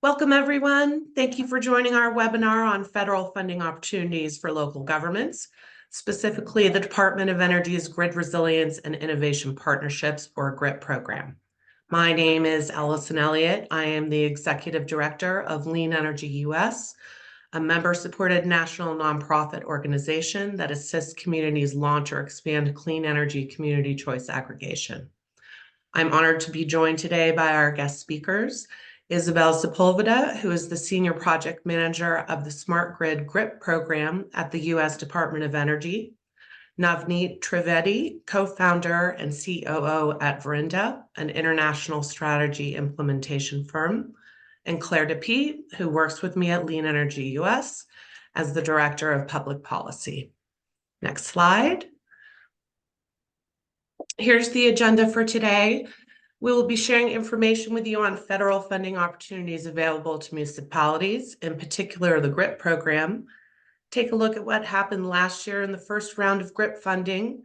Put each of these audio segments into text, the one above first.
Welcome, everyone. Thank you for joining our webinar on federal funding opportunities for local governments, specifically the Department of Energy's Grid Resilience and Innovation Partnerships, or GRIP program. My name is Allison Elliott. I am the Executive Director of Lean Energy US, a member-supported national nonprofit organization that assists communities launch or expand clean energy community choice aggregation. I'm honored to be joined today by our guest speakers, Isabel Sepulveda, who is the Senior Project Manager of the Smart Grid GRIP program at the U.S. Department of Energy, Navneet Trivedi, co-founder and COO at Vrinda, an international strategy implementation firm, and Claire DePee, who works with me at Lean Energy US as the Director of Public Policy. Next slide. Here's the agenda for today. We will be sharing information with you on federal funding opportunities available to municipalities, in particular the GRIP program. Take a look at what happened last year in the first round of GRIP funding,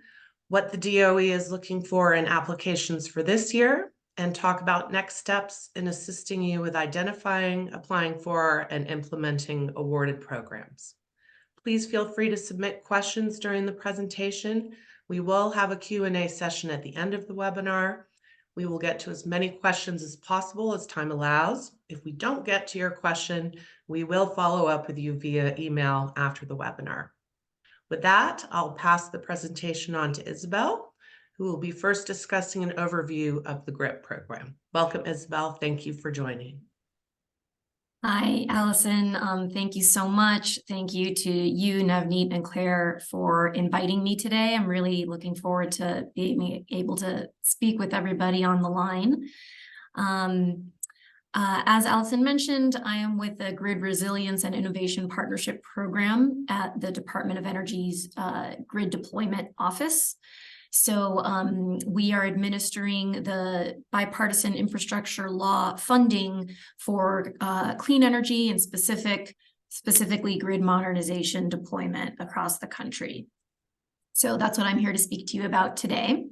what the DOE is looking for in applications for this year, and talk about next steps in assisting you with identifying, applying for, and implementing awarded programs. Please feel free to submit questions during the presentation. We will have a Q&A session at the end of the webinar. We will get to as many questions as possible as time allows. If we don't get to your question, we will follow up with you via email after the webinar. With that, I'll pass the presentation on to Isabel, who will be first discussing an overview of the GRIP program. Welcome, Isabel. Thank you for joining. Hi, Allison. Thank you so much. Thank you to you, Navneet, and Claire for inviting me today. I'm really looking forward to being able to speak with everybody on the line. As Allison mentioned, I am with the Grid Resilience and Innovation Partnership Program at the Department of Energy's Grid Deployment Office. So we are administering the bipartisan infrastructure law funding for clean energy and specifically grid modernization deployment across the country. So that's what I'm here to speak to you about today.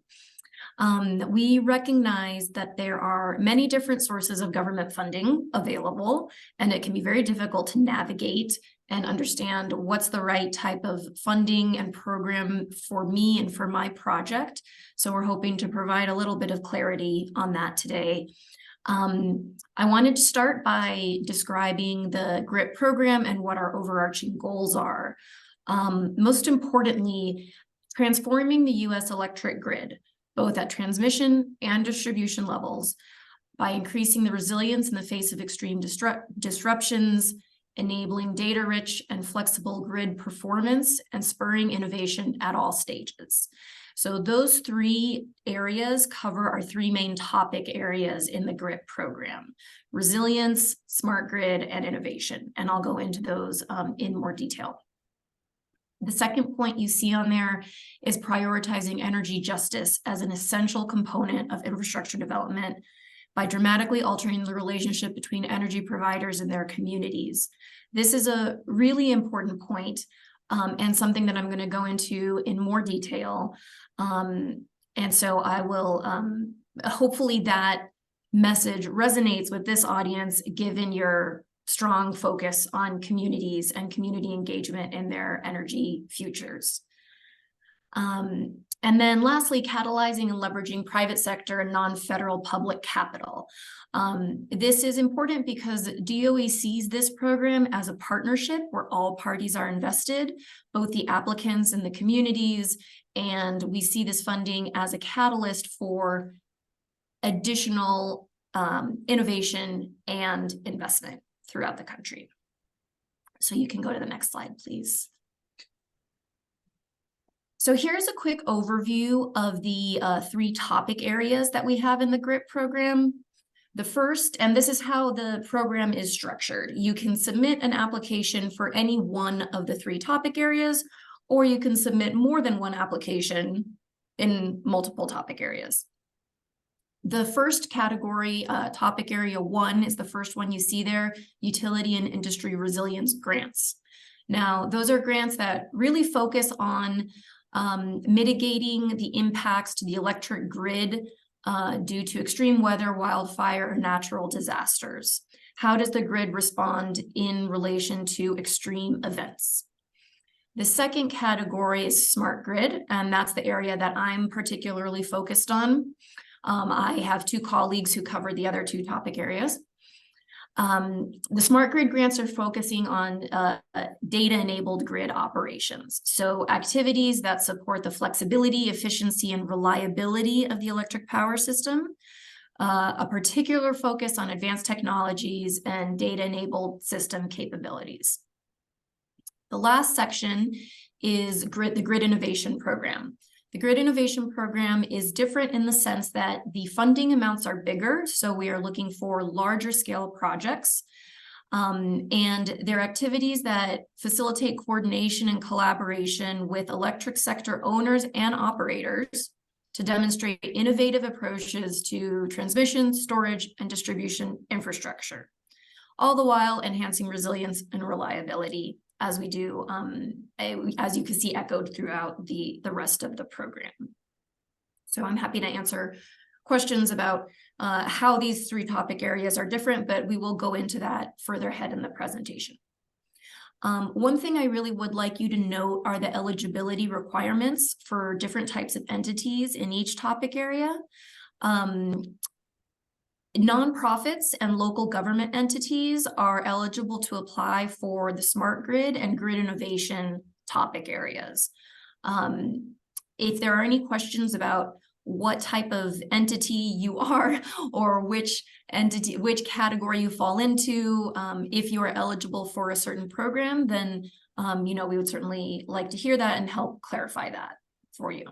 We recognize that there are many different sources of government funding available, and it can be very difficult to navigate and understand what's the right type of funding and program for me and for my project. So we're hoping to provide a little bit of clarity on that today. I wanted to start by describing the GRIP program and what our overarching goals are. Most importantly, transforming the U.S. electric grid, both at transmission and distribution levels, by increasing the resilience in the face of extreme disruptions, enabling data-rich and flexible grid performance, and spurring innovation at all stages. So those three areas cover our three main topic areas in the GRIP program: resilience, smart grid, and innovation. And I'll go into those in more detail. The second point you see on there is prioritizing energy justice as an essential component of infrastructure development by dramatically altering the relationship between energy providers and their communities. This is a really important point, and something that I'm going to go into in more detail. And so I will, hopefully that message resonates with this audience, given your strong focus on communities and community engagement in their energy futures. And then lastly, catalyzing and leveraging private sector and non-federal public capital. This is important because DOE sees this program as a partnership where all parties are invested, both the applicants and the communities, and we see this funding as a catalyst for additional innovation and investment throughout the country. So you can go to the next slide, please. So here's a quick overview of the three topic areas that we have in the GRIP program. The first, and this is how the program is structured. You can submit an application for any one of the three topic areas, or you can submit more than one application in multiple topic areas. The first category, topic area 1, is the first one you see there, utility and industry resilience grants. Now, those are grants that really focus on mitigating the impacts to the electric grid due to extreme weather, wildfire, or natural disasters. how does the grid respond in relation to extreme events? The second category is smart grid, and that's the area that I'm particularly focused on. I have two colleagues who cover the other two topic areas. The smart grid grants are focusing on data-enabled grid operations. So activities that support the flexibility, efficiency, and reliability of the electric power system. A particular focus on advanced technologies and data-enabled system capabilities. The last section is the Grid Innovation Program. The Grid Innovation Program is different in the sense that the funding amounts are bigger, so we are looking for larger scale projects. And they're activities that facilitate coordination and collaboration with electric sector owners and operators to demonstrate innovative approaches to transmission, storage, and distribution infrastructure, all the while enhancing resilience and reliability, as we do, as you can see echoed throughout the rest of the program. So I'm happy to answer questions about how these three topic areas are different, but we will go into that further ahead in the presentation. One thing I really would like you to note are the eligibility requirements for different types of entities in each topic area. Nonprofits and local government entities are eligible to apply for the smart grid and grid innovation topic areas. If there are any questions about what type of entity you are or which category you fall into, if you are eligible for a certain program, then we would certainly like to hear that and help clarify that for you.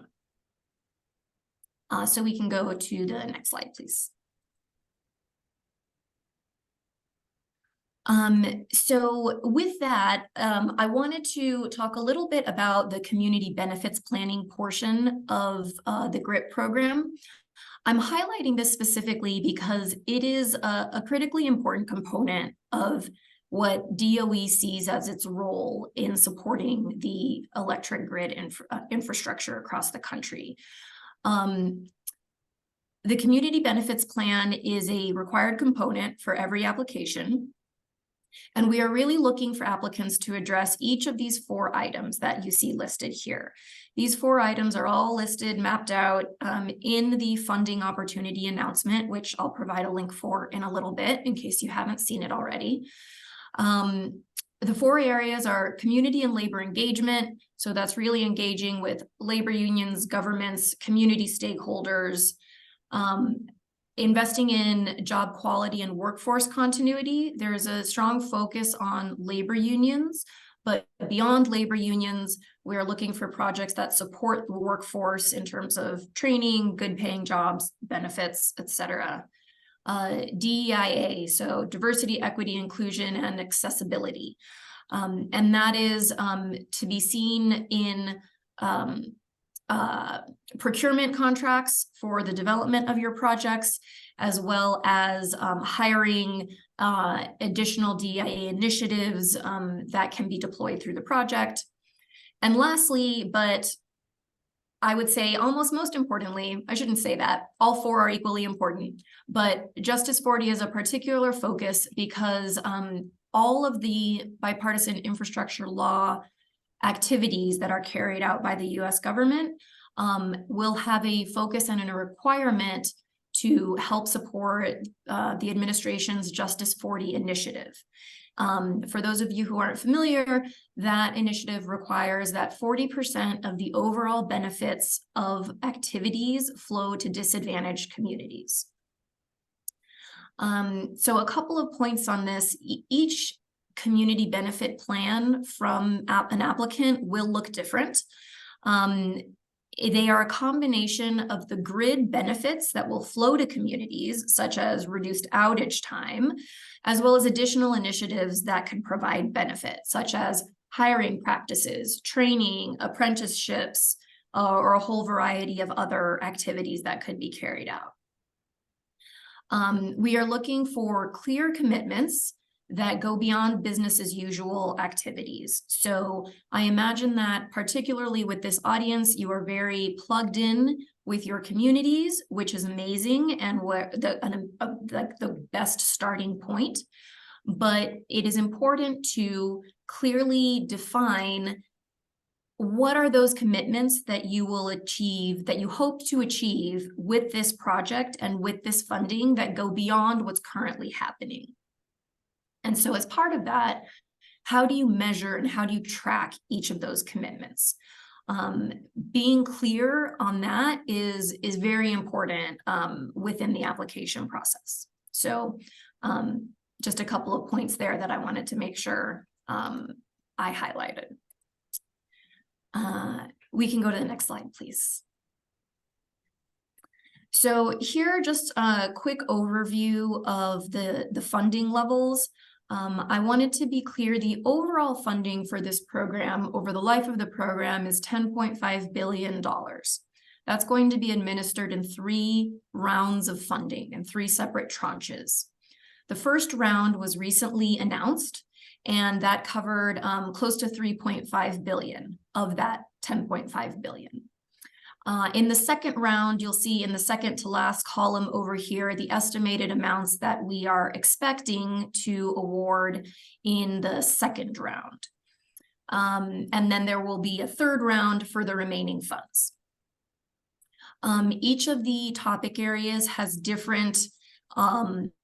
So we can go to the next slide, please. So with that, I wanted to talk a little bit about the community benefits planning portion of the GRIP program. I'm highlighting this specifically because it is a critically important component of what DOE sees as its role in supporting the electric grid infrastructure across the country. The community benefits plan is a required component for every application. And we are really looking for applicants to address each of these 4 items that you see listed here. These 4 items are all listed, mapped out in the funding opportunity announcement, which I'll provide a link for in a little bit in case you haven't seen it already. The 4 areas are community and labor engagement. So that's really engaging with labor unions, governments, community stakeholders, investing in job quality and workforce continuity. There's a strong focus on labor unions, but beyond labor unions, we're looking for projects that support the workforce in terms of training, good paying jobs, benefits, etc. DEIA, so diversity, equity, inclusion, and accessibility. And that is to be seen in procurement contracts for the development of your projects, as well as hiring additional DEIA initiatives that can be deployed through the project. And lastly, but I would say almost most importantly, I shouldn't say that, all 4 are equally important, but Justice 40 is a particular focus because all of the bipartisan infrastructure law activities that are carried out by the US government will have a focus and a requirement to help support the administration's Justice 40 initiative. For those of you who aren't familiar, that initiative requires that 40% of the overall benefits of activities flow to disadvantaged communities. So a couple of points on this. Each community benefit plan from an applicant will look different. They are a combination of the grid benefits that will flow to communities, such as reduced outage time, as well as additional initiatives that can provide benefit, such as hiring practices, training, apprenticeships, or a whole variety of other activities that could be carried out. We are looking for clear commitments that go beyond business as usual activities. So I imagine that particularly with this audience, you are very plugged in with your communities, which is amazing and where the best starting point. but it is important to clearly define what are those commitments that you will achieve, that you hope to achieve with this project and with this funding that go beyond what's currently happening. And so as part of that, how do you measure and how do you track each of those commitments? Being clear on that is very important within the application process. So just a couple of points there that I wanted to make sure I highlighted. We can go to the next slide, please. So here, just a quick overview of the funding levels. I wanted to be clear, the overall funding for this program over the life of the program is $10.5 billion. That's going to be administered in 3 rounds of funding in 3 separate tranches. The first round was recently announced, and that covered close to 3.5 billion of that 10.5 billion. In the second round, you'll see in the second to last column over here, the estimated amounts that we are expecting to award in the second round. And then there will be a third round for the remaining funds. Each of the topic areas has different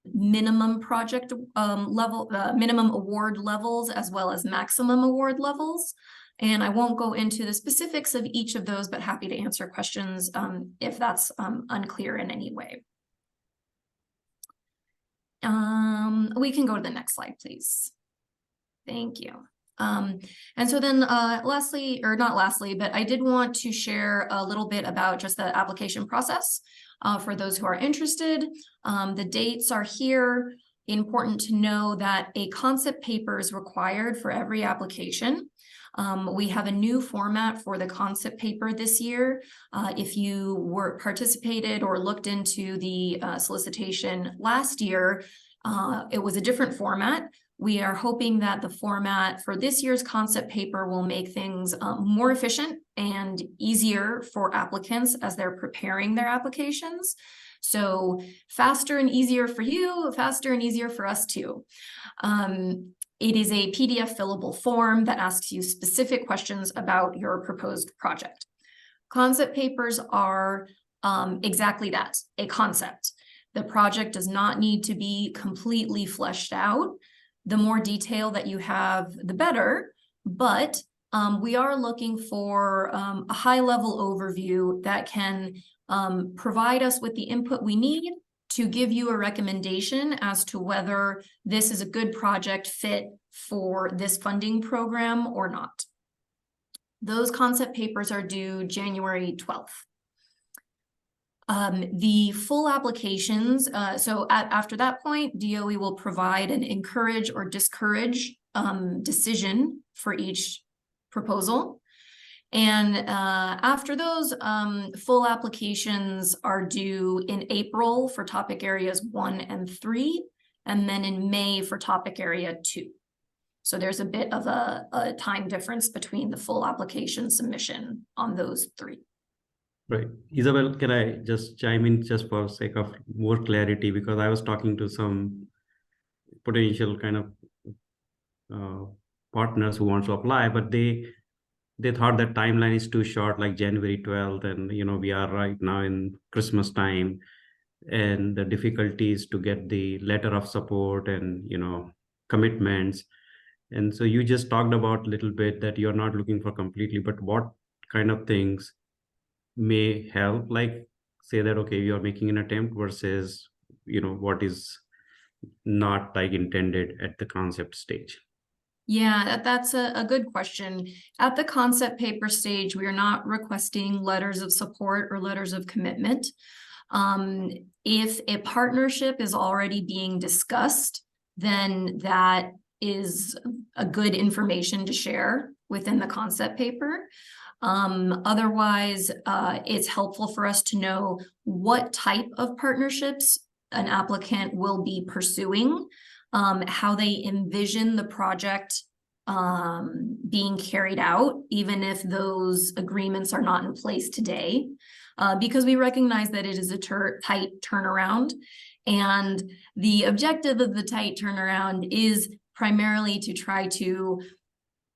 minimum project level, minimum award levels, as well as maximum award levels. And I won't go into the specifics of each of those, but happy to answer questions if that's unclear in any way. We can go to the next slide, please. Thank you. And so then lastly, or not lastly, but I did want to share a little bit about just the application process for those who are interested. The dates are here. Important to know that a concept paper is required for every application. We have a new format for the concept paper this year. If you participated or looked into the solicitation last year, it was a different format. We are hoping that the format for this year's concept paper will make things more efficient and easier for applicants as they're preparing their applications. So faster and easier for you, faster and easier for us too. It is a PDF fillable form that asks you specific questions about your proposed project. Concept papers are exactly that, a concept. The project does not need to be completely fleshed out. The more detail that you have, the better, but we are looking for a high-level overview that can provide us with the input we need to give you a recommendation as to whether this is a good project fit for this funding program or not. Those concept papers are due January 12th. The full applications, after that point, DOE will provide an encourage or discourage decision for each proposal. And after those, full applications are due in April for topic areas 1 and 3, and then in May for topic area 2. So there's a bit of a time difference between the full application submission on those 3. Right. Isabel, can I just chime in just for sake of more clarity? Because I was talking to some potential kind of partners who want to apply, but they thought that timeline is too short, like January 12th, and we are right now in Christmas time, and the difficulties to get the letter of support and commitments. And so you just talked about a little bit that you're not looking for completely, but what kind of things may help, like say that okay, you're making an attempt versus what is not like intended at the concept stage. Yeah, that's a good question. At the concept paper stage, we are not requesting letters of support or letters of commitment. If a partnership is already being discussed, then that is a good information to share within the concept paper. Otherwise, it's helpful for us to know what type of partnerships an applicant will be pursuing, how they envision the project being carried out, even if those agreements are not in place today, because we recognize that it is a tight turnaround. And the objective of the tight turnaround is primarily to try to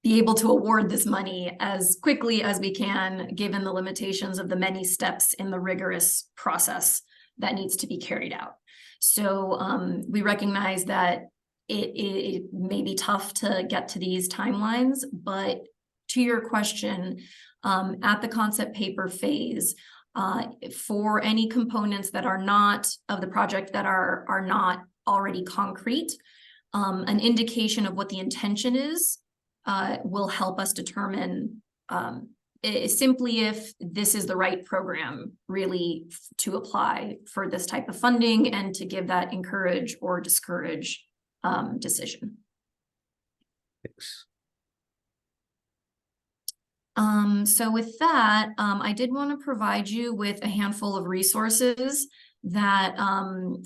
be able to award this money as quickly as we can, given the limitations of the many steps in the rigorous process that needs to be carried out. So we recognize that it may be tough to get to these timelines, but to your question, at the concept paper phase, for any components that are not of the project that are not already concrete, an indication of what the intention is will help us determine simply if this is the right program really to apply for this type of funding, and to give that encourage or discourage decision. Thanks. So with that, I did want to provide you with a handful of resources that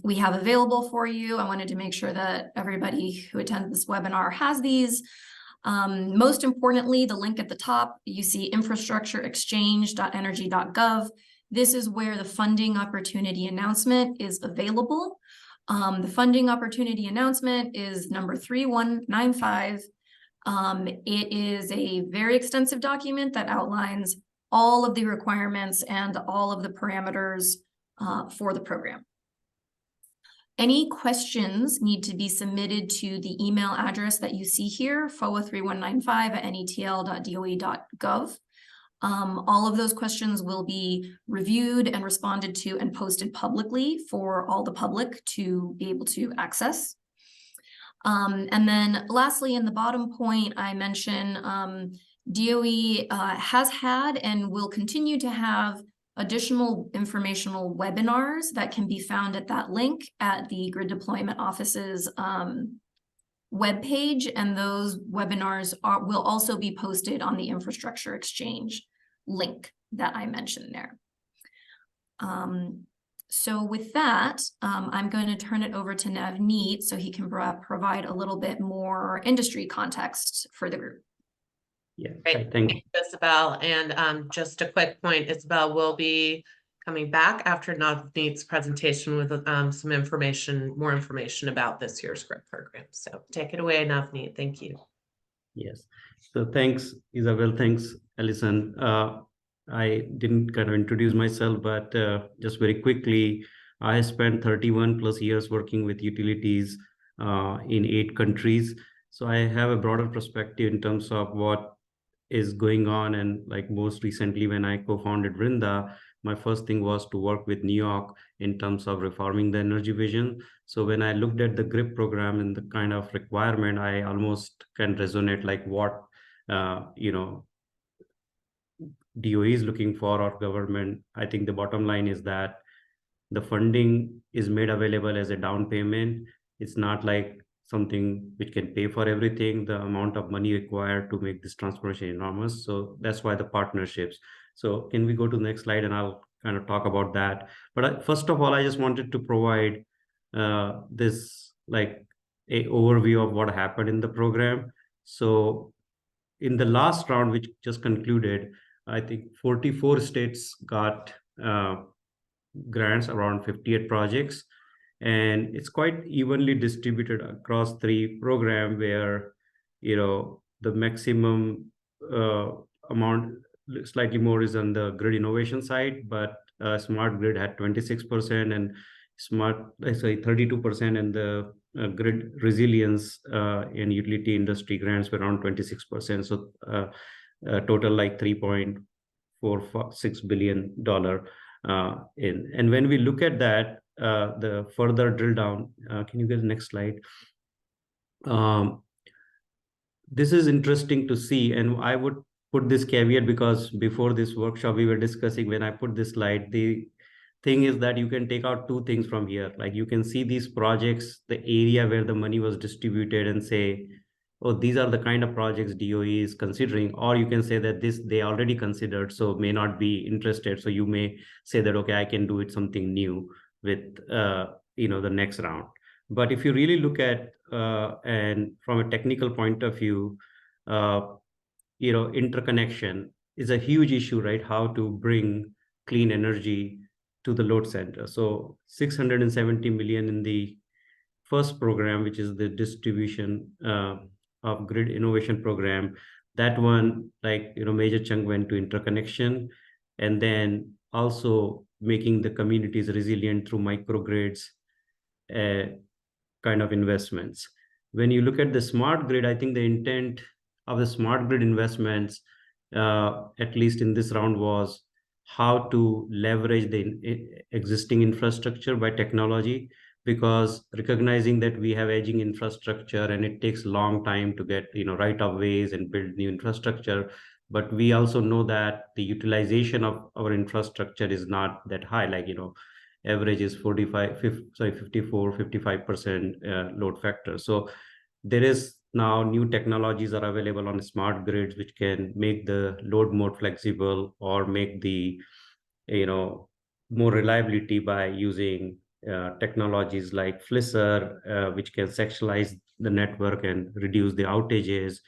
we have available for you. I wanted to make sure that everybody who attends this webinar has these. Most importantly, the link at the top, you see infrastructureexchange.energy.gov. This is where the funding opportunity announcement is available. The funding opportunity announcement is number 3195. It is a very extensive document that outlines all of the requirements and all of the parameters for the program. Any questions need to be submitted to the email address that you see here, foa3195@netl.doe.gov. All of those questions will be reviewed and responded to and posted publicly for all the public to be able to access. And then lastly, in the bottom point, I mentioned DOE has had and will continue to have additional informational webinars that can be found at that link at the Grid Deployment Office's webpage, and those webinars will also be posted on the Infrastructure Exchange link that I mentioned there. So with that, I'm going to turn it over to Navneet so he can provide a little bit more industry context for the group. Yeah, Great. thank Thank you, Isabel. And just a quick point, Isabel will be coming back after Navneet's presentation with some information, more information about this year's GRIP program. So take it away, Navneet. Thank you. Yes. So thanks, Isabel. Thanks, Alison. I didn't kind of introduce myself, but just very quickly, I spent 31 plus years working with utilities in 8 countries. So I have a broader perspective in terms of what is going on. And like most recently, when I co-founded Vrinda, my first thing was to work with New York in terms of reforming the energy vision. So when I looked at the GRIP program and the kind of requirement, I almost can resonate like what, DOE is looking for, or government. I think the bottom line is that the funding is made available as a down payment. It's not like something which can pay for everything. The amount of money required to make this transformation enormous. So that's why the partnerships. So can we go to the next slide, and I'll kind of talk about that. But first of all, I just wanted to provide this like a overview of what happened in the program. So in the last round, which just concluded, I think 44 states got grants, around 58 projects. And it's quite evenly distributed across 3 programs where, the maximum amount, slightly more, is on the grid innovation side, but smart grid had 26% and 32%, and the grid resilience and utility industry grants were around 26%. So total like $3.46 billion in. And when we look at that, the further drill down, can you get the next slide? This is interesting to see, and I would put this caveat because before this workshop we were discussing, when I put this slide, the thing is that you can take out 2 things from here. Like you can see these projects, the area where the money was distributed, and say, oh, these are the kind of projects DOE is considering, or you can say that this they already considered, so may not be interested. So you may say that, okay, I can do it something new with the next round. But if you really look at and from a technical point of view, interconnection is a huge issue, right? How to bring clean energy to the load center. So 670 million in the first program, which is the distribution of grid innovation program. That one, major chunk went to interconnection, and then also making the communities resilient through microgrids, kind of investments. When you look at the smart grid, I think the intent of the smart grid investments, at least in this round, was how to leverage the existing infrastructure by technology, because recognizing that we have aging infrastructure and it takes a long time to get right of ways and build new infrastructure. But we also know that the utilization of our infrastructure is not that high, average is 55% load factor. So there is now new technologies are available on smart grids which can make the load more flexible or make the more reliability by using technologies like Flisser, which can sectionalize the network and reduce the outages.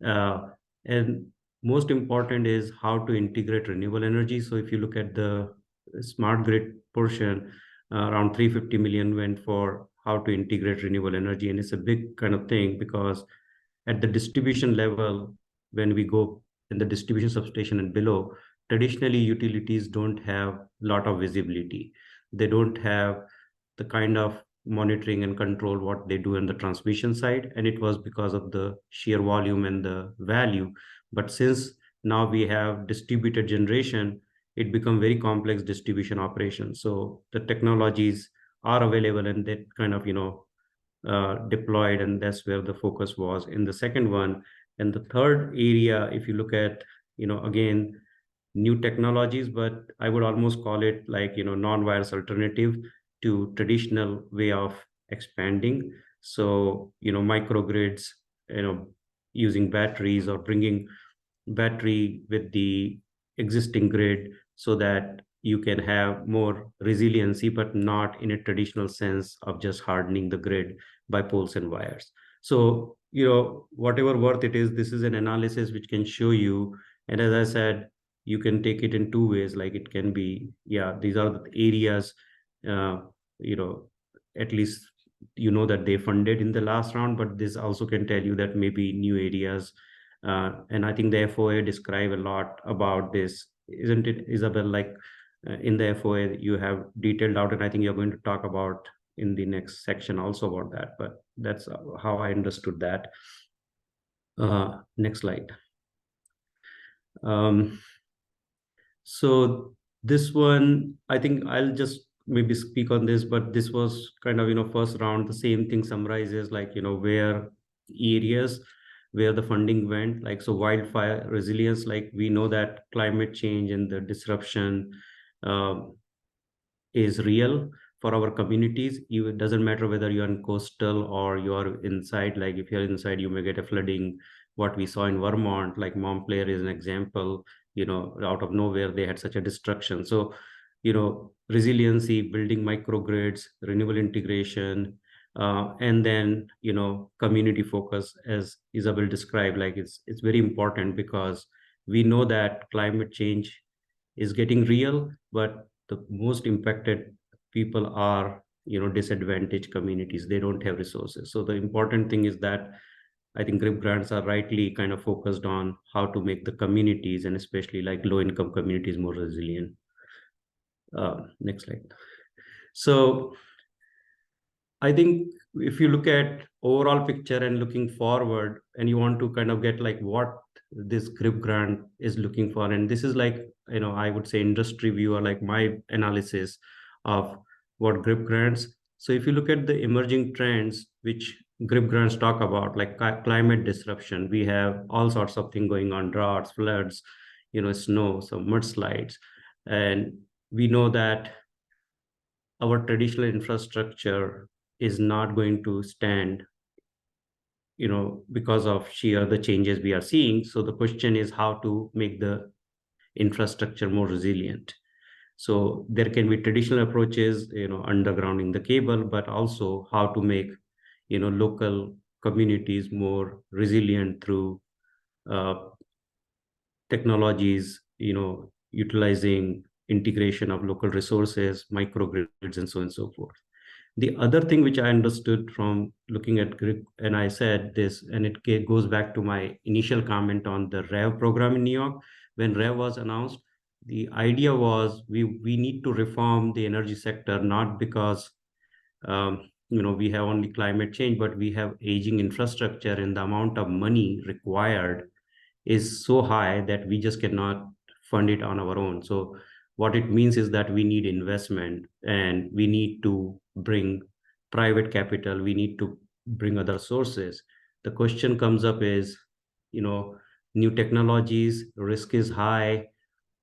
And most important is how to integrate renewable energy. So if you look at the smart grid portion, around 350 million went for how to integrate renewable energy. And it's a big kind of thing, because at the distribution level, when we go in the distribution substation and below, traditionally utilities don't have a lot of visibility. They don't have the kind of monitoring and control what they do on the transmission side. And it was because of the sheer volume and the value. But since now we have distributed generation, it become very complex distribution operations. So the technologies are available and that kind of, deployed, and that's where the focus was in the second one. And the third area, if you look at, again, new technologies, but I would almost call it like, non-wires alternative to traditional way of expanding. So, microgrids, using batteries or bringing battery with the existing grid so that you can have more resiliency, but not in a traditional sense of just hardening the grid by poles and wires. So, whatever worth it is, this is an analysis which can show you. And as I said, you can take it in two ways. Like it can be, these are the areas, at least that they funded in the last round, but this also can tell you that maybe new areas. And I think the FOA describe a lot about this, isn't it, Isabel? Like in the FOA, you have detailed out, and I think you're going to talk about in the next section also about that, but that's how I understood that. Next slide. So this one, I think I'll just maybe speak on this, but this was kind of, first round, the same thing summarizes like, where areas where the funding went, like, so wildfire resilience, like we know that climate change and the disruption is real for our communities. It doesn't matter whether you're in coastal or you're inside. Like if you're inside, you may get a flooding. What we saw in Vermont, like Montclair is an example, out of nowhere, they had such a destruction. So, resiliency, building microgrids, renewable integration, and then, community focus, as Isabel described, like it's very important because we know that climate change is getting real, but the most impacted people are, disadvantaged communities. They don't have resources. So the important thing is that I think GRIP grants are rightly kind of focused on how to make the communities, and especially like low-income communities, more resilient. Next slide. So I think if you look at overall picture and looking forward, and you want to kind of get like what this GRIP grant is looking for, and this is like, I would say industry view or like my analysis of what GRIP grants. So if you look at the emerging trends, which GRIP grants talk about, like climate disruption, we have all sorts of things going on, droughts, floods, snow, some mudslides. And we know that our traditional infrastructure is not going to stand, because of sheer the changes we are seeing. So the question is how to make the infrastructure more resilient. So there can be traditional approaches, undergrounding the cable, but also how to make, local communities more resilient through technologies, utilizing integration of local resources, microgrids, and so on and so forth. The other thing which I understood from looking at grid, and I said this, and it goes back to my initial comment on the REV program in New York. When REV was announced, the idea was we need to reform the energy sector, not because we have only climate change, but we have aging infrastructure, and the amount of money required is so high that we just cannot fund it on our own. So what it means is that we need investment, and we need to bring private capital, we need to bring other sources. The question comes up is, new technologies, risk is high,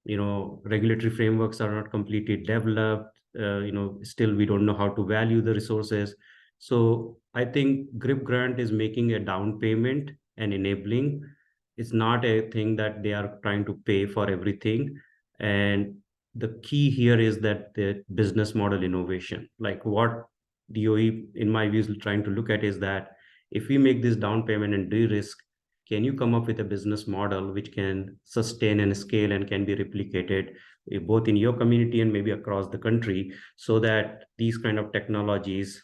regulatory frameworks are not completely developed, still we don't know how to value the resources. So I think GRIP grant is making a down payment and enabling. It's not a thing that they are trying to pay for everything. And the key here is that the business model innovation, like what DOE, in my view, is trying to look at is that if we make this down payment and de-risk, can you come up with a business model which can sustain and scale and can be replicated both in your community and maybe across the country, so that these kind of technologies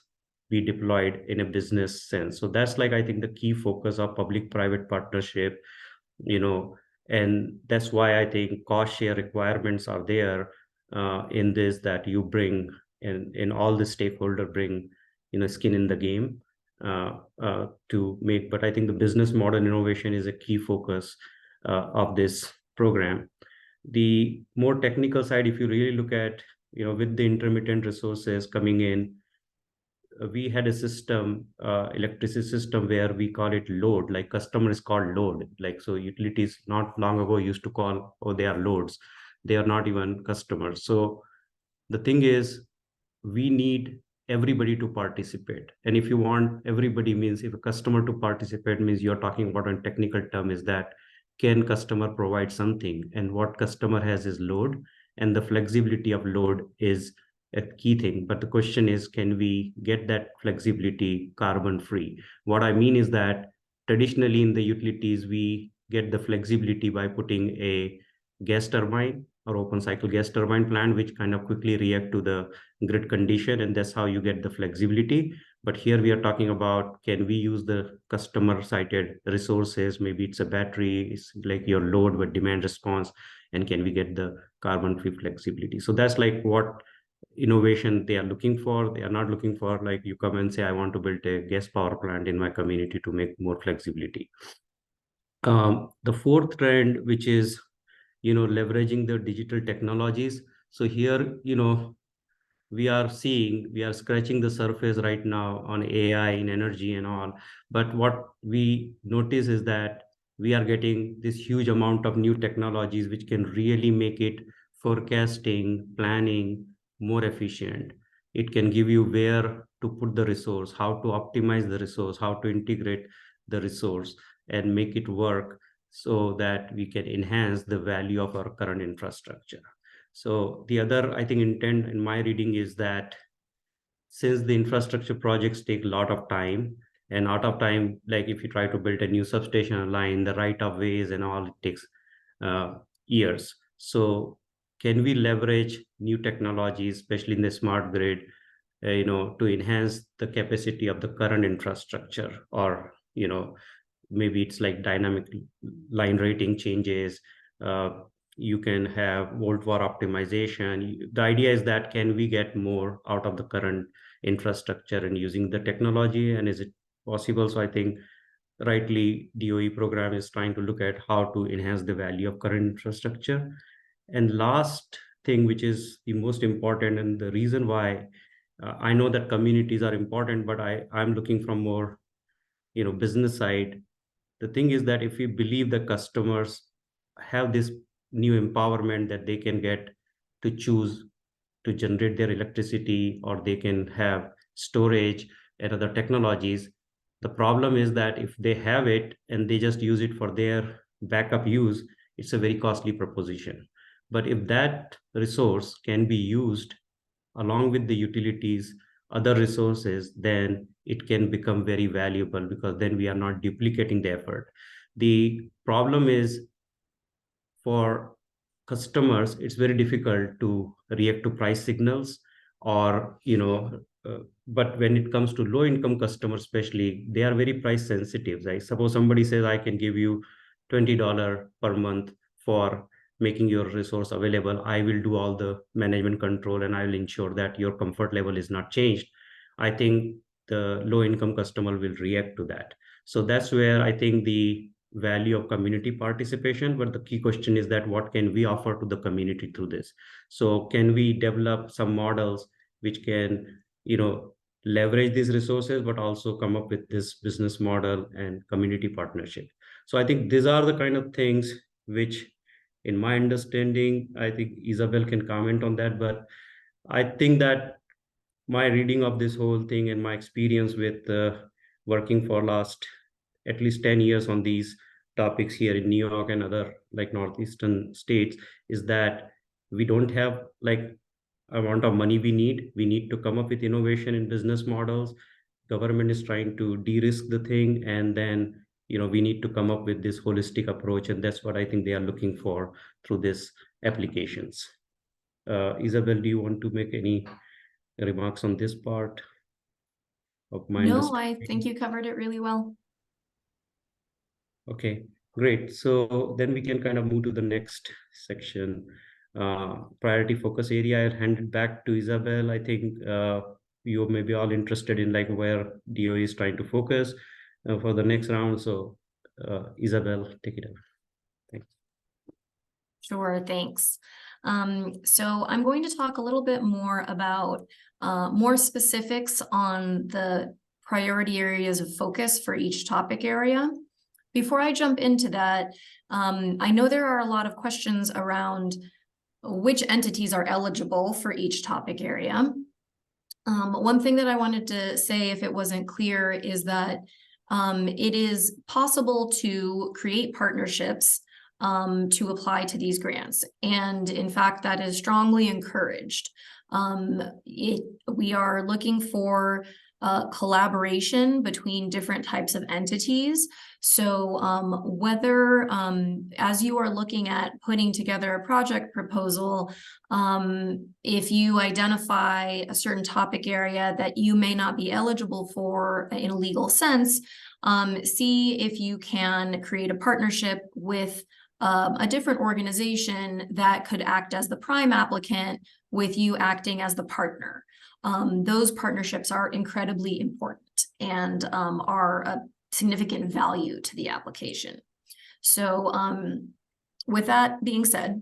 be deployed in a business sense? So that's like, I think, the key focus of public-private partnership, and that's why I think cost share requirements are there in this, that you bring and all the stakeholder bring skin in the game to make. But I think the business model innovation is a key focus of this program. The more technical side, if you really look at, with the intermittent resources coming in, we had a system, electricity system, where we call it load, like customer is called load. Like, so utilities not long ago used to call, oh, they are loads. They are not even customers. So the thing is, we need everybody to participate. And if you want everybody, means if a customer to participate, means you're talking about a technical term, is that can customer provide something, and what customer has is load, and the flexibility of load is a key thing. But the question is, can we get that flexibility carbon free? What I mean is that traditionally in the utilities, we get the flexibility by putting a gas turbine or open cycle gas turbine plant, which kind of quickly react to the grid condition, and that's how you get the flexibility. But here we are talking about, can we use the customer cited resources? Maybe it's a battery, it's like your load with demand response, and can we get the carbon free flexibility? So that's like what innovation they are looking for. They are not looking for, like, you come and say, I want to build a gas power plant in my community to make more flexibility. The fourth trend, which is leveraging the digital technologies. So here, we are scratching the surface right now on AI in energy and all. But what we notice is that we are getting this huge amount of new technologies which can really make it forecasting, planning more efficient. It can give you where to put the resource, how to optimize the resource, how to integrate the resource and make it work, so that we can enhance the value of our current infrastructure. So the other, I think, intent in my reading is that since the infrastructure projects take a lot of time, and out of time, like if you try to build a new substation line, the right of ways and all, it takes years. So can we leverage new technologies, especially in the smart grid, to enhance the capacity of the current infrastructure? Or, maybe it's like dynamic line rating changes. You can have volt-var optimization. The idea is that, can we get more out of the current infrastructure and using the technology, and is it possible? So I think rightly DOE program is trying to look at how to enhance the value of current infrastructure. And last thing, which is the most important, and the reason why I know that communities are important, but I'm looking from more business side. The thing is that if we believe the customers have this new empowerment that they can get to choose to generate their electricity, or they can have storage and other technologies, the problem is that if they have it and they just use it for their backup use, it's a very costly proposition. But if that resource can be used along with the utilities, other resources, then it can become very valuable, because then we are not duplicating the effort. The problem is for customers, it's very difficult to react to price signals or, but when it comes to low income customers, especially, they are very price sensitive. Right? Suppose somebody says, I can give you $20 per month for making your resource available. I will do all the management control and I will ensure that your comfort level is not changed. I think the low income customer will react to that. So that's where I think the value of community participation, but the key question is that what can we offer to the community through this? So can we develop some models which can, leverage these resources, but also come up with this business model and community partnership? So I think these are the kind of things which, in my understanding, I think Isabel can comment on that, but I think that my reading of this whole thing and my experience with working for last at least 10 years on these topics here in New York and other like northeastern states is that we don't have like amount of money we need to come up with innovation in business models. Government is trying to de-risk the thing, and then we need to come up with this holistic approach, and that's what I think they are looking for through this applications. Isabel, do you want to make any remarks on this part of my No, I think you covered it really well. Okay, great. So then we can kind of move to the next section, priority focus area. I'll hand it back to Isabel. I think you may be all interested in like where DOE is trying to focus for the next round. So Isabel, take it over. Thanks. Sure, thanks. So I'm going to talk a little bit more about more specifics on the priority areas of focus for each topic area. Before I jump into that, I know there are a lot of questions around which entities are eligible for each topic area. One thing that I wanted to say, if it wasn't clear, is that it is possible to create partnerships to apply to these grants. And in fact, that is strongly encouraged. We are looking for collaboration between different types of entities. So whether as you are looking at putting together a project proposal, if you identify a certain topic area that you may not be eligible for in a legal sense, see if you can create a partnership with a different organization that could act as the prime applicant with you acting as the partner. Those partnerships are incredibly important and are a significant value to the application. So with that being said,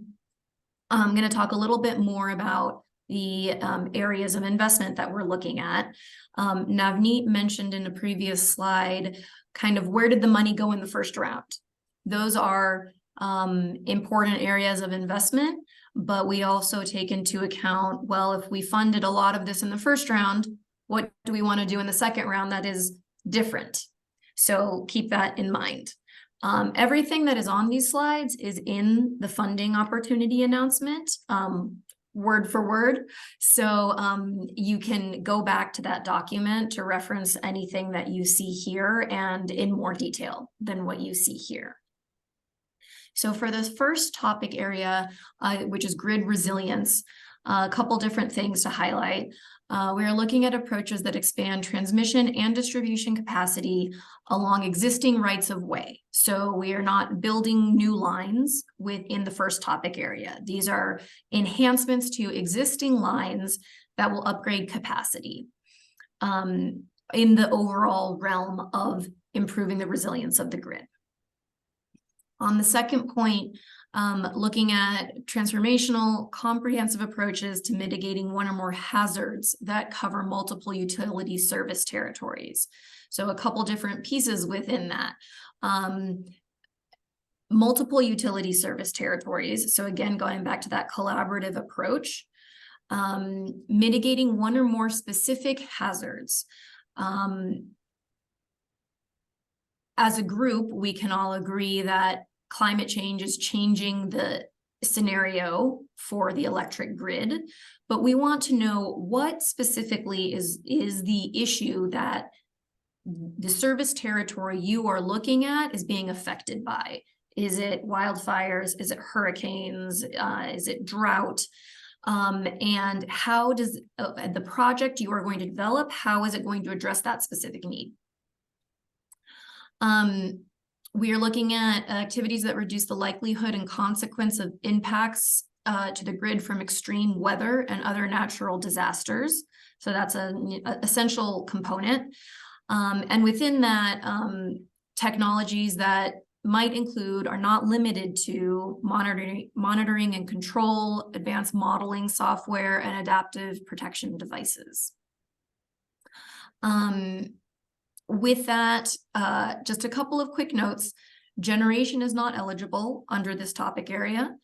I'm going to talk a little bit more about the areas of investment that we're looking at. Navneet mentioned in a previous slide, kind of where did the money go in the first round? Those are important areas of investment, but we also take into account, well, if we funded a lot of this in the first round, what do we want to do in the second round that is different? So keep that in mind. Everything that is on these slides is in the funding opportunity announcement, word for word. So you can go back to that document to reference anything that you see here and in more detail than what you see here. So for this first topic area, which is grid resilience, a couple different things to highlight. We are looking at approaches that expand transmission and distribution capacity along existing rights of way. So we are not building new lines within the first topic area. These are enhancements to existing lines that will upgrade capacity in the overall realm of improving the resilience of the grid. On the second point, looking at transformational, comprehensive approaches to mitigating one or more hazards that cover multiple utility service territories. So a couple different pieces within that. Multiple utility service territories. So again, going back to that collaborative approach, mitigating one or more specific hazards. As a group, we can all agree that climate change is changing the scenario for the electric grid, but we want to know what specifically is the issue that the service territory you are looking at is being affected by. Is it wildfires? Is it hurricanes? Is it drought? And how does the project you are going to develop, how is it going to address that specific need? We are looking at activities that reduce the likelihood and consequence of impacts to the grid from extreme weather and other natural disasters. So that's an essential component. And within that, technologies that might include are not limited to monitoring and control, advanced modeling software, and adaptive protection devices. With that, just a couple of quick notes. Generation is not eligible under this topic area,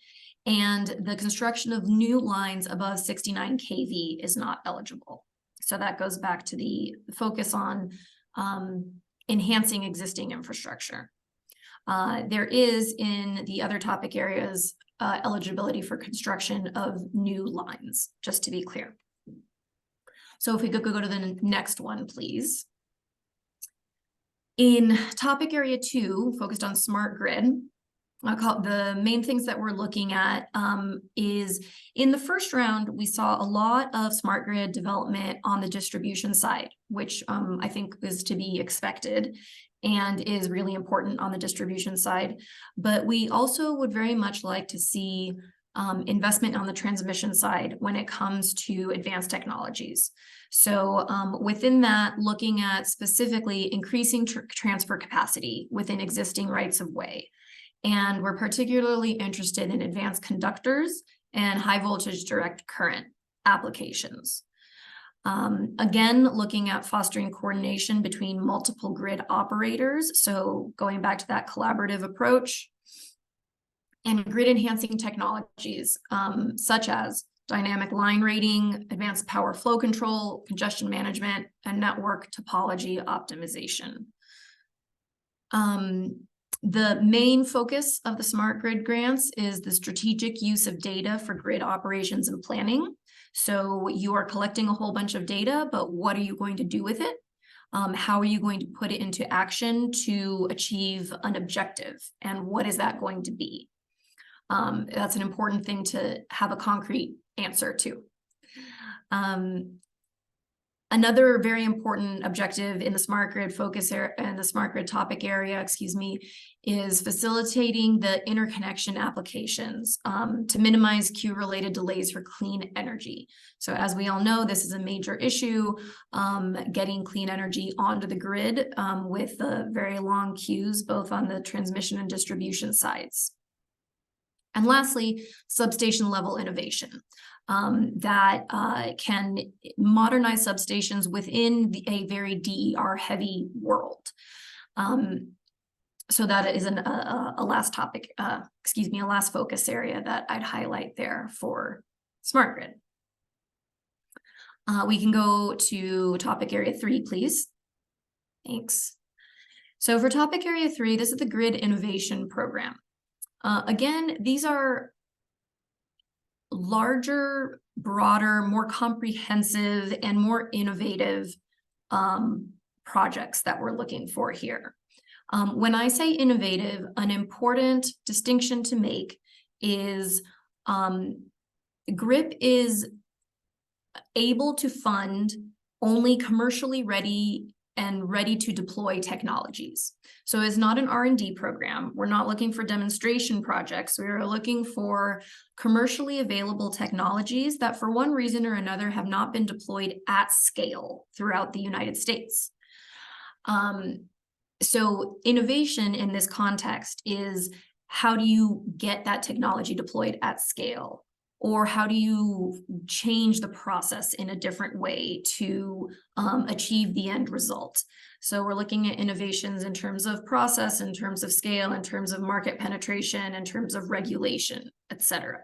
and the construction of new lines above 69 kV is not eligible. So that goes back to the focus on enhancing existing infrastructure. There is in the other topic areas eligibility for construction of new lines, just to be clear. So if we could go to the next one, please. In topic area 2, focused on smart grid, the main things that we're looking at is in the first round, we saw a lot of smart grid development on the distribution side, which I think is to be expected and is really important on the distribution side. But we also would very much like to see investment on the transmission side when it comes to advanced technologies. So within that, looking at specifically increasing transfer capacity within existing rights of way. And we're particularly interested in advanced conductors and high voltage direct current applications. Again, looking at fostering coordination between multiple grid operators. So going back to that collaborative approach, and grid enhancing technologies such as dynamic line rating, advanced power flow control, congestion management, and network topology optimization. The main focus of the smart grid grants is the strategic use of data for grid operations and planning. So you are collecting a whole bunch of data, but what are you going to do with it? How are you going to put it into action to achieve an objective? And what is that going to be? That's an important thing to have a concrete answer to. Another very important objective in the smart grid focus area and the smart grid topic area, is facilitating the interconnection applications to minimize queue-related delays for clean energy. So as we all know, this is a major issue, getting clean energy onto the grid with the very long queues, both on the transmission and distribution sides. And lastly, substation level innovation that can modernize substations within a very DER heavy world. So that is a last topic, a last focus area that I'd highlight there for smart grid. We can go to topic area 3, please. Thanks. So for topic area 3, this is the Grid Innovation Program. Again, these are larger, broader, more comprehensive, and more innovative projects that we're looking for here. When I say innovative, an important distinction to make is GRIP is able to fund only commercially ready and ready to deploy technologies. So it's not an R&D program. We're not looking for demonstration projects. We are looking for commercially available technologies that for one reason or another have not been deployed at scale throughout the United States. So innovation in this context is how do you get that technology deployed at scale? Or how do you change the process in a different way to achieve the end result? So we're looking at innovations in terms of process, in terms of scale, in terms of market penetration, in terms of regulation, et cetera.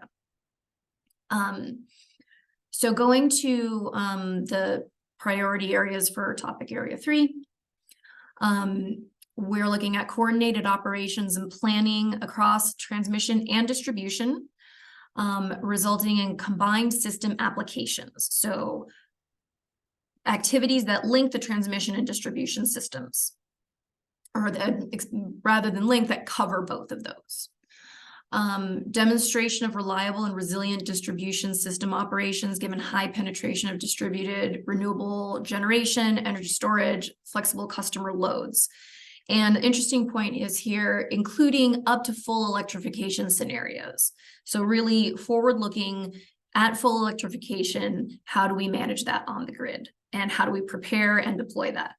So going to the priority areas for topic area 3, we're looking at coordinated operations and planning across transmission and distribution, resulting in combined system applications. So activities that link the transmission and distribution systems, or rather than link, that cover both of those. Demonstration of reliable and resilient distribution system operations given high penetration of distributed renewable generation, energy storage, flexible customer loads. And the interesting point is here, including up to full electrification scenarios. So really forward-looking at full electrification, how do we manage that on the grid? And how do we prepare and deploy that?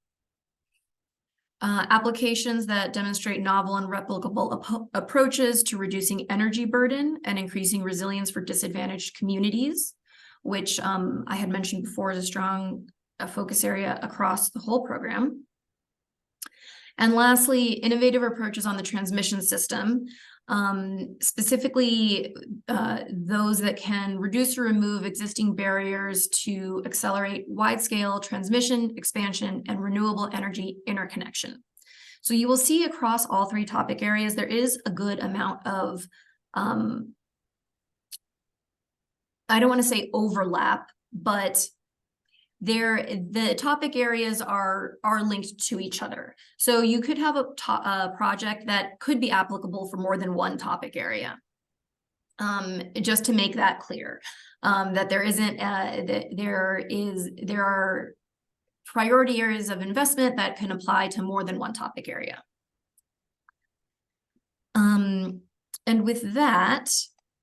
Applications that demonstrate novel and replicable approaches to reducing energy burden and increasing resilience for disadvantaged communities, which I had mentioned before is a strong focus area across the whole program. And lastly, innovative approaches on the transmission system, specifically those that can reduce or remove existing barriers to accelerate wide-scale transmission, expansion, and renewable energy interconnection. So you will see across all three topic areas, there is a good amount of, I don't want to say overlap, but the topic areas are linked to each other. So you could have a project that could be applicable for more than one topic area. Just to make that clear, that there isn't, there are priority areas of investment that can apply to more than one topic area. And with that,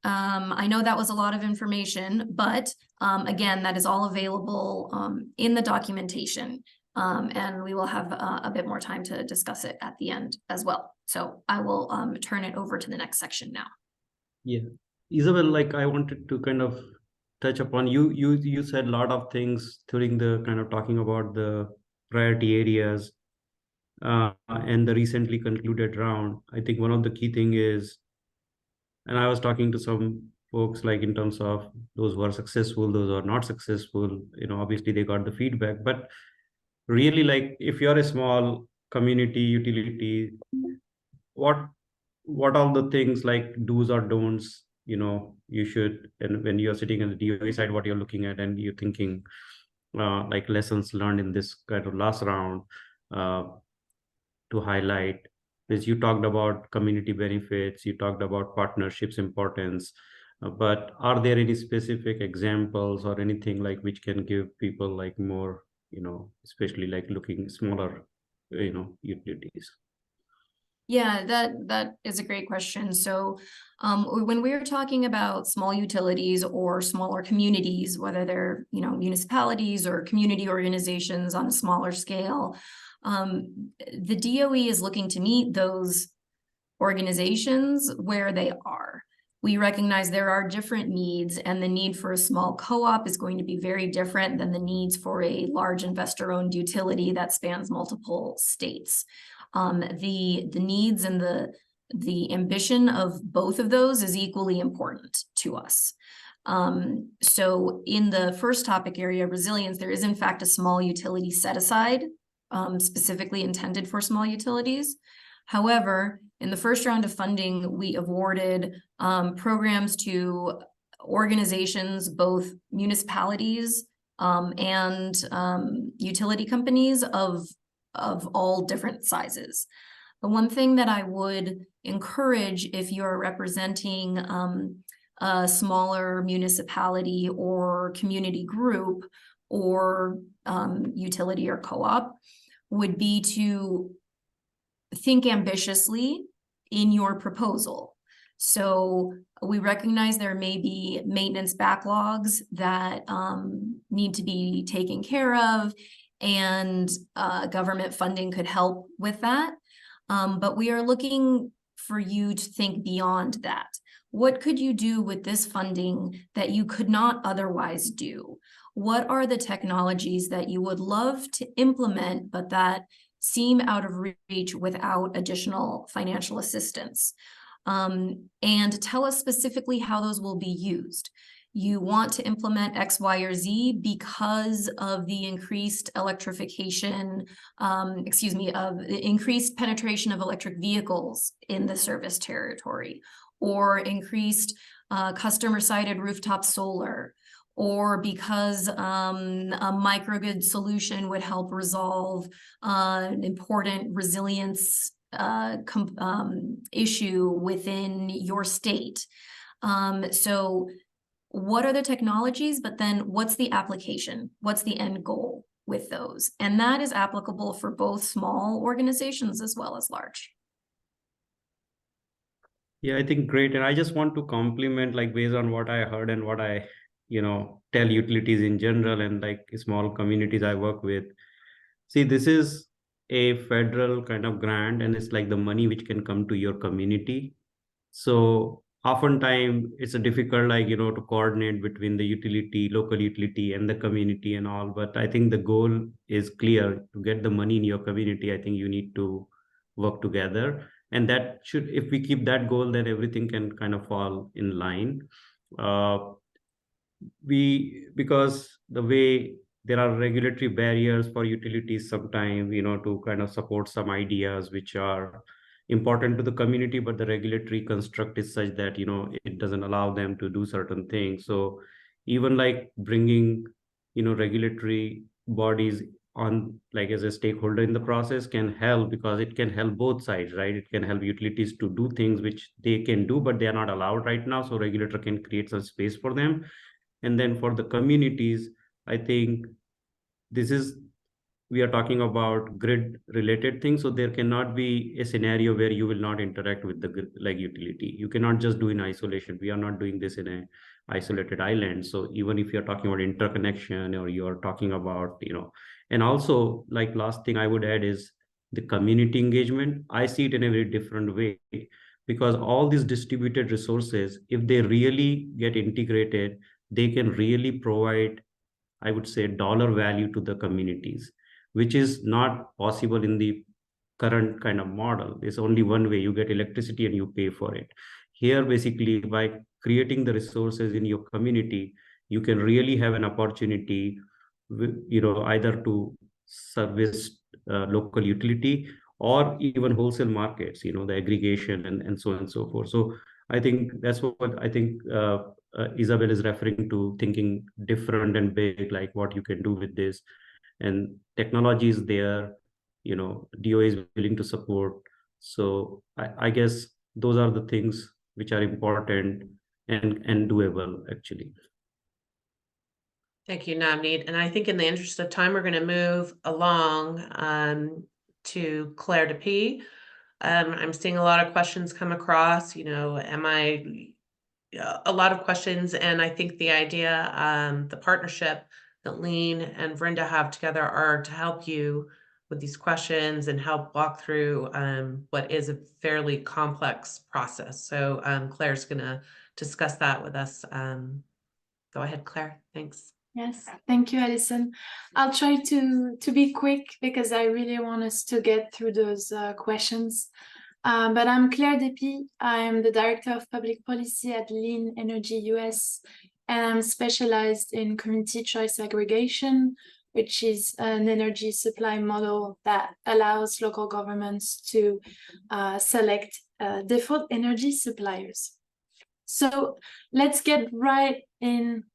I know that was a lot of information, but again, that is all available in the documentation, and we will have a bit more time to discuss it at the end as well. So I will turn it over to the next section now. Yeah, Isabel, like I wanted to kind of touch upon, you said a lot of things during the kind of talking about the priority areas and the recently concluded round. I think one of the key thing is, and I was talking to some folks like in terms of those who are successful, those who are not successful, you know, obviously they got the feedback, but really like if you're a small community utility, what all the things like do's or don'ts, you know, you should, and when you're sitting on the DOE side, what you're looking at and you're thinking like lessons learned in this kind of last round to highlight. Is you talked about community benefits, you talked about partnerships importance, but are there any specific examples or anything like which can give people like more, you know, especially like looking smaller, you know, utilities? Yeah, that is a great question. So when we're talking about small utilities or smaller communities, whether they're, you know, municipalities or community organizations on a smaller scale, the DOE is looking to meet those organizations where they are. We recognize there are different needs, and the need for a small co-op is going to be very different than the needs for a large investor-owned utility that spans multiple states. The needs and the ambition of both of those is equally important to us. So in the first topic area, resilience, there is in fact a small utility set aside, specifically intended for small utilities. However, in the first round of funding, we awarded programs to organizations, both municipalities and utility companies of all different sizes. The one thing that I would encourage if you're representing a smaller municipality or community group or utility or co-op would be to think ambitiously in your proposal. So we recognize there may be maintenance backlogs that need to be taken care of, and government funding could help with that. But we are looking for you to think beyond that. What could you do with this funding that you could not otherwise do? What are the technologies that you would love to implement, but that seem out of reach without additional financial assistance? And tell us specifically how those will be used. You want to implement X, Y, or Z because of the increased electrification, of the increased penetration of electric vehicles in the service territory, or increased customer-sided rooftop solar, or because a microgrid solution would help resolve an important resilience issue within your state. So what are the technologies, but then what's the application? What's the end goal with those? And that is applicable for both small organizations as well as large. Yeah, I think great. And I just want to compliment, like, based on what I heard and what I, tell utilities in general and like small communities I work with. See, this is a federal kind of grant, and it's like the money which can come to your community. So oftentimes it's a difficult, like, to coordinate between the utility, local utility and the community and all. But I think the goal is clear: to get the money in your community, I think you need to work together. And that should, if we keep that goal, then everything can kind of fall in line. Uh, because the way there are regulatory barriers for utilities sometimes, to kind of support some ideas which are important to the community, but the regulatory construct is such that, it doesn't allow them to do certain things. So even like bringing, regulatory bodies on, like, as a stakeholder in the process can help, because it can help both sides, right? It can help utilities to do things which they can do, but they are not allowed right now. So regulator can create some space for them. And then for the communities, I think this is, we are talking about grid related things. So there cannot be a scenario where you will not interact with the grid, like utility. You cannot just do in isolation. We are not doing this in a isolated island. So even if you're talking about interconnection, or you're talking about, and also, like, last thing I would add is the community engagement. I see it in a very different way, because all these distributed resources, if they really get integrated, they can really provide, I would say, dollar value to the communities, which is not possible in the current kind of model. There's only one way: you get electricity and you pay for it. Here, basically, by creating the resources in your community, you can really have an opportunity, either to service local utility, or even wholesale markets, the aggregation and so on and so forth. So I think that's what I think Isabel is referring to, thinking different and big, like what you can do with this. And technology is there, DOA is willing to support. So I guess those are the things which are important and doable, actually. Thank you, Navneet. And I think in the interest of time, we're going to move along to Claire DeP. I'm seeing a lot of questions come across, a lot of questions. And I think the idea, the partnership that Lean and Vrinda have together are to help you with these questions and help walk through what is a fairly complex process. So Claire's going to discuss that with us. Go ahead, Claire. Thanks. Yes, thank you, Alison. I'll try to be quick, because I really want us to get through those questions. But I'm Claire DeP. I'm the Director of Public Policy at Lean Energy US, and I'm specialized in community choice aggregation, which is an energy supply model that allows local governments to select default energy suppliers. So let's get right in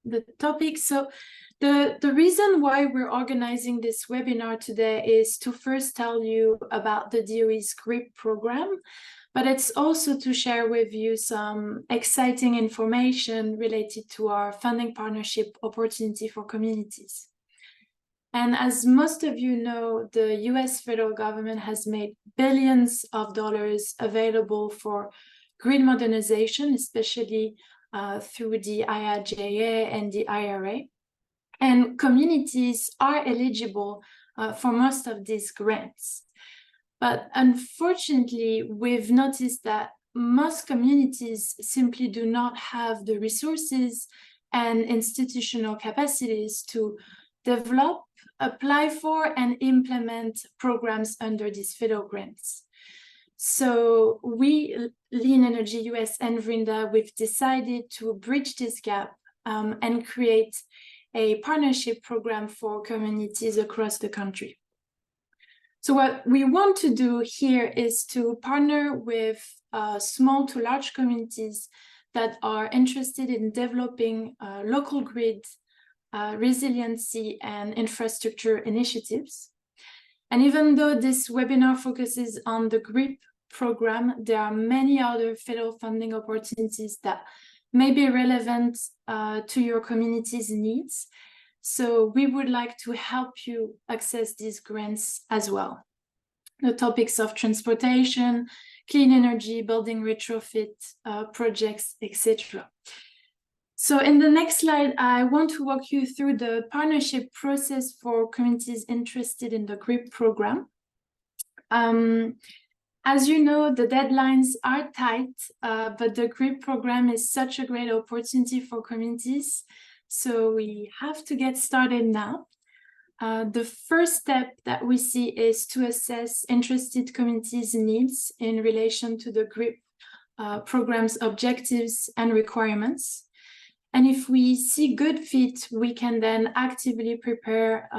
the topic. So the reason why we're organizing this webinar today is to first tell you about the DOE's GRIP program, but it's also to share with you some exciting information related to our funding partnership opportunity for communities. And as most of you know, the US federal government has made billions of dollars available for grid modernization, especially through the IIJA and the IRA. And communities are eligible for most of these grants. But unfortunately, we've noticed that most communities simply do not have the resources and institutional capacities to develop, apply for, and implement programs under these federal grants. So we, Lean Energy US and Vrinda, we've decided to bridge this gap and create a partnership program for communities across the country. So what we want to do here is to partner with small to large communities that are interested in developing local grid resiliency and infrastructure initiatives. And even though this webinar focuses on the GRIP program, there are many other federal funding opportunities that may be relevant to your community's needs. So we would like to help you access these grants as well. The topics of transportation, clean energy, building retrofit projects, etc. So in the next slide, I want to walk you through the partnership process for communities interested in the GRIP program. As you know, the deadlines are tight, but the GRIP program is such a great opportunity for communities. So we have to get started now. The first step that we see is to assess interested communities' needs in relation to the GRIP program's objectives and requirements. And if we see good fit, we can then actively prepare,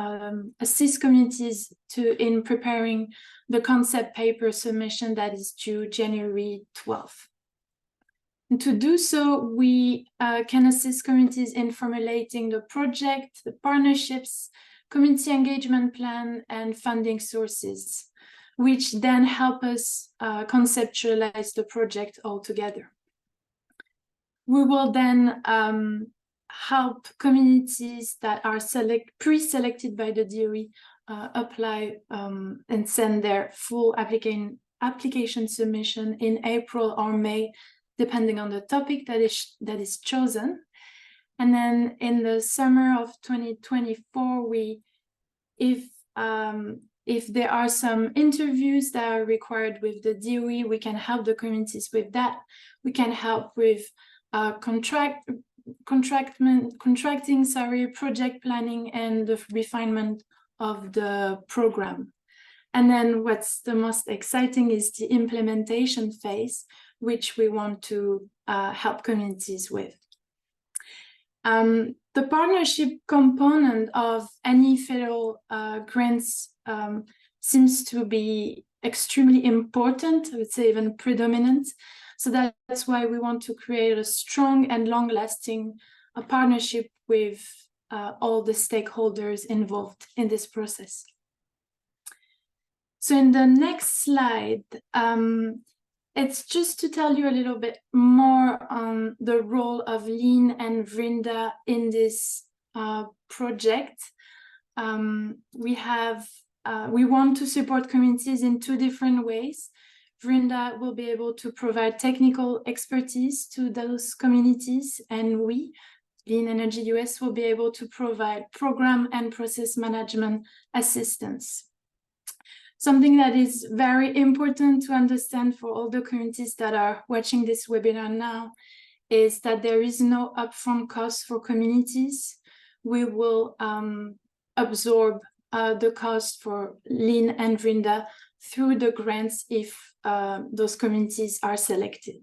assist communities in preparing the concept paper submission that is due January 12th. And to do so, we can assist communities in formulating the project, the partnerships, community engagement plan, and funding sources, which then help us conceptualize the project altogether. We will then help communities that are pre-selected by the DOE apply and send their full application submission in April or May, depending on the topic that is chosen. And then in the summer of 2024, if there are some interviews that are required with the DOE, we can help the communities with that. We can help with contracting, project planning, and the refinement of the program. And then what's the most exciting is the implementation phase, which we want to help communities with. The partnership component of any federal grants seems to be extremely important, I would say even predominant. So that's why we want to create a strong and long-lasting partnership with all the stakeholders involved in this process. So in the next slide, it's just to tell you a little bit more on the role of Lean and Vrinda in this project. We want to support communities in two different ways. Vrinda will be able to provide technical expertise to those communities, and we, Lean Energy US, will be able to provide program and process management assistance. Something that is very important to understand for all the communities that are watching this webinar now is that there is no upfront cost for communities. We will absorb the cost for Lean and Vrinda through the grants if those communities are selected.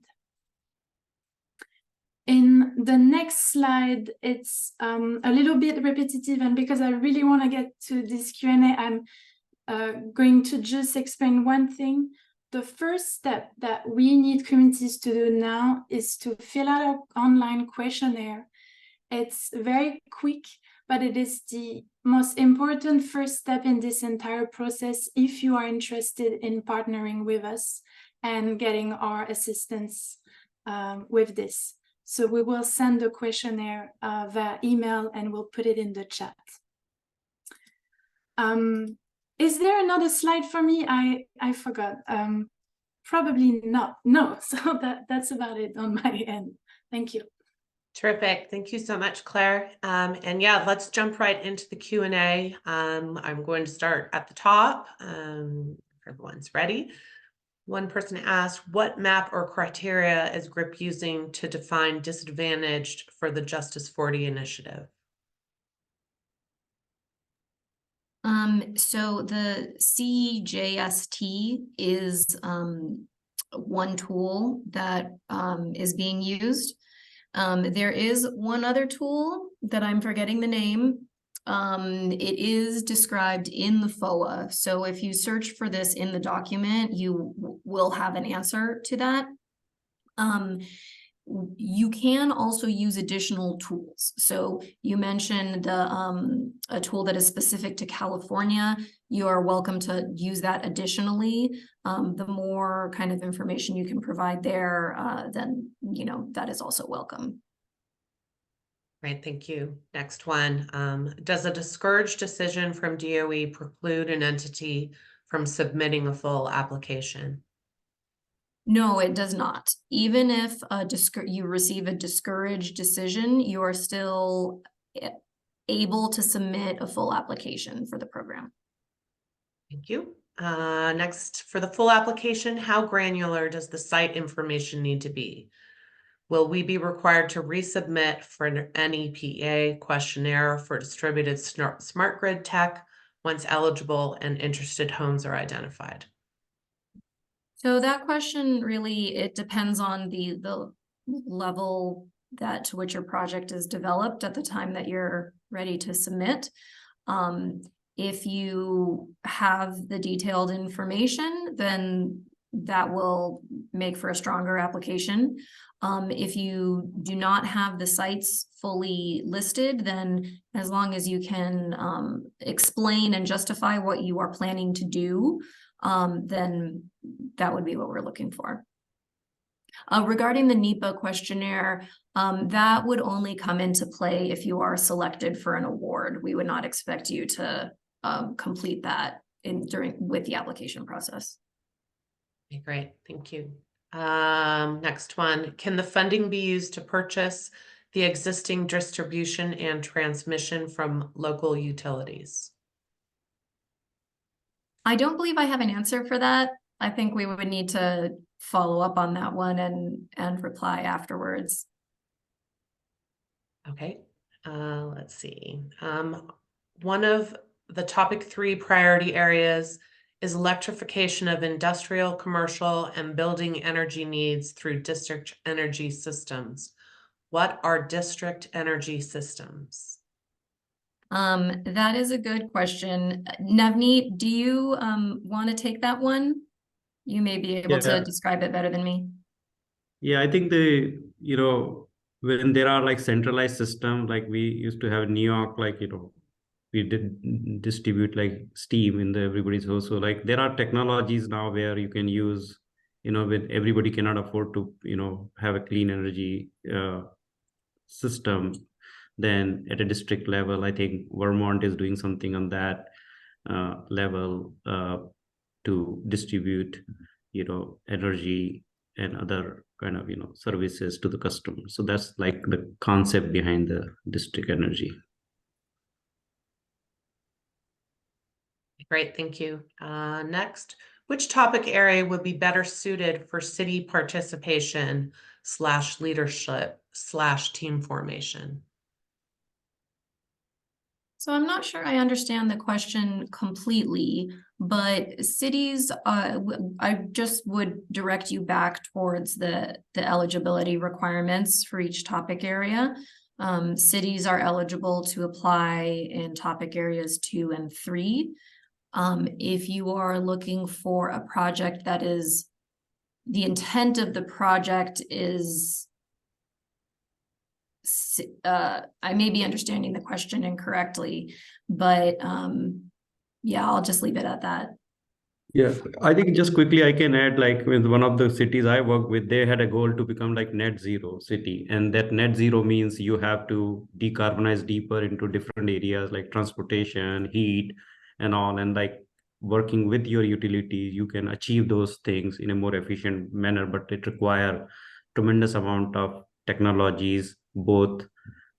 In the next slide, it's a little bit repetitive, and because I really want to get to this Q&A, I'm going to just explain one thing. The first step that we need communities to do now is to fill out an online questionnaire. It's very quick, but it is the most important first step in this entire process if you are interested in partnering with us and getting our assistance with this. So we will send the questionnaire via email, and we'll put it in the chat. Is there another slide for me? I forgot. Probably not. No, so that's about it on my end. Thank you. Terrific. Thank you so much, Claire. And yeah, let's jump right into the Q&A. I'm going to start at the top. Everyone's ready. One person asked, what map or criteria is GRIP using to define disadvantaged for the Justice 40 initiative? So the CJST is one tool that is being used. There is one other tool that I'm forgetting the name. It is described in the FOA. So if you search for this in the document, you will have an answer to that. you can also use additional tools. So you mentioned a tool that is specific to California. You are welcome to use that additionally. The more kind of information you can provide there, then, you know, that is also welcome. Right, thank you. Next one. Does a discouraged decision from DOE preclude an entity from submitting a full application? No, it does not. Even if you receive a discouraged decision, you are still able to submit a full application for the program. Thank you. Next, for the full application, how granular does the site information need to be? Will we be required to resubmit for an NEPA questionnaire for distributed smart grid tech once eligible and interested homes are identified? So that question really, it depends on the level to which your project is developed at the time that you're ready to submit. If you have the detailed information, then that will make for a stronger application. If you do not have the sites fully listed, then as long as you can explain and justify what you are planning to do, then that would be what we're looking for. Regarding the NEPA questionnaire, that would only come into play if you are selected for an award. We would not expect you to complete that with the application process. Okay, great, thank you. Next one, can the funding be used to purchase the existing distribution and transmission from local utilities? I don't believe I have an answer for that. I think we would need to follow up on that one and reply afterwards. Okay, let's see. One of the topic 3 priority areas is electrification of industrial, commercial, and building energy needs through district energy systems. What are district energy systems? That is a good question. Navneet, do you want to take that one? You may be able to describe it better than me. Yeah, I think when there are like centralized system, like we used to have in New York, like, we did distribute like steam in everybody's house. So like there are technologies now where you can use, when everybody cannot afford to, have a clean energy system. Then at a district level, I think Vermont is doing something on that level to distribute, energy and other kind of, services to the customer. So that's like the concept behind the district energy. Great, thank you. Next, which topic area would be better suited for city participation / leadership / team formation? So I'm not sure I understand the question completely, but cities, I just would direct you back towards the eligibility requirements for each topic area. Cities are eligible to apply in topic areas 2 and 3. If you are looking for a project that is, the intent of the project is, I may be understanding the question incorrectly, but yeah, I'll just leave it at that. Yeah, I think just quickly I can add, like with one of the cities I work with, they had a goal to become like net zero city. And that net zero means you have to decarbonize deeper into different areas like transportation, heat, and all. And like working with your utilities, you can achieve those things in a more efficient manner, but it requires tremendous amount of technologies, both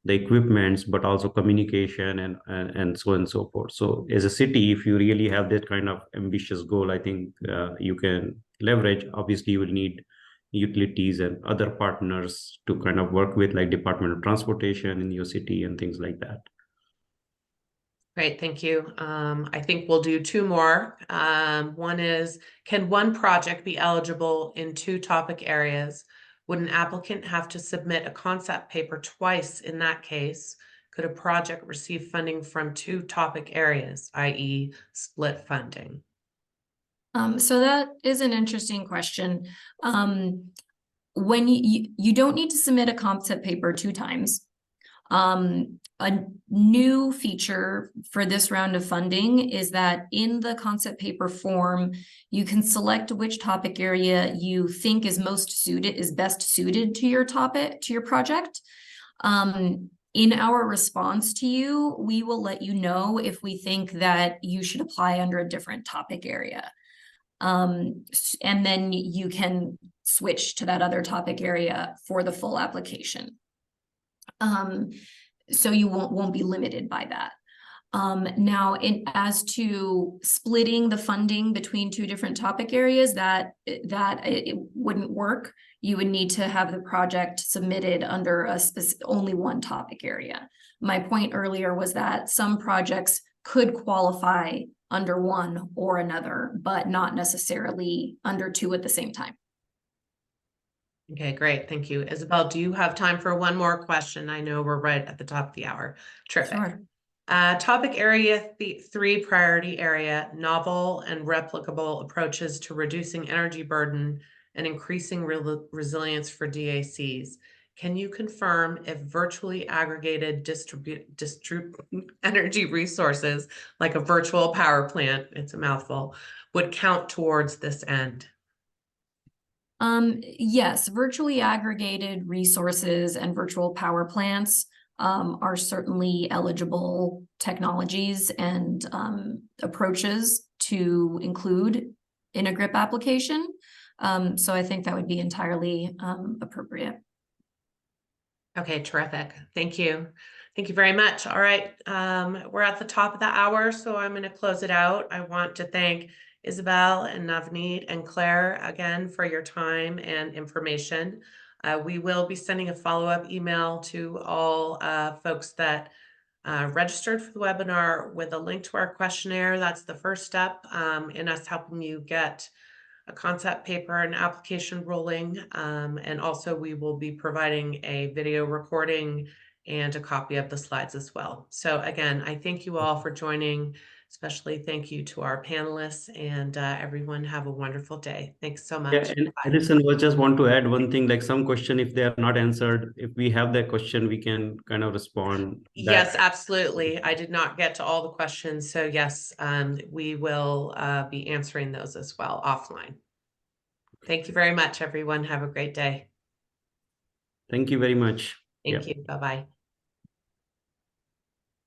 the equipments, but also communication and so on and so forth. So as a city, if you really have that kind of ambitious goal, I think you can leverage. Obviously, you will need utilities and other partners to kind of work with, like Department of Transportation in your city and things like that. Great, thank you. I think we'll do 2 more. One is, can one project be eligible in 2 topic areas? Would an applicant have to submit a concept paper twice in that case? Could a project receive funding from 2 topic areas, i.e. split funding? So that is an interesting question. when you don't need to submit a concept paper 2 times. A new feature for this round of funding is that in the concept paper form, you can select which topic area you think is best suited to your topic, to your project. In our response to you, we will let you know if we think that you should apply under a different topic area. And then you can switch to that other topic area for the full application. So you won't be limited by that. Now, as to splitting the funding between 2 different topic areas, that it wouldn't work. You would need to have the project submitted under only one topic area. My point earlier was that some projects could qualify under one or another, but not necessarily under 2 at the same time. Okay, great. Thank you. Isabel, do you have time for one more question? I know we're right at the top of the hour. Terrific. Sure. Topic area 3, priority area, novel and replicable approaches to reducing energy burden and increasing resilience for DACs. Can you confirm if virtually aggregated energy resources, like a virtual power plant, it's a mouthful, would count towards this end? Yes, virtually aggregated resources and virtual power plants are certainly eligible technologies and approaches to include in a GRIP application. So I think that would be entirely appropriate. Okay, terrific. Thank you. Thank you very much. All right, we're at the top of the hour, so I'm going to close it out. I want to thank Isabel and Navneet and Claire again for your time and information. We will be sending a follow-up email to all folks that registered for the webinar with a link to our questionnaire. That's the first step in us helping you get a concept paper and application rolling. And also we will be providing a video recording and a copy of the slides as well. So again, I thank you all for joining. Especially thank you to our panelists, and everyone have a wonderful day. Thanks so much. Yeah, and Edison was just want to add one thing, like some question, if they are not answered, if we have that question, we can kind of respond. Yes, absolutely. I did not get to all the questions. So yes, we will be answering those as well offline. Thank you very much, everyone. Have a great day. Thank you very much. Thank you. Bye-bye.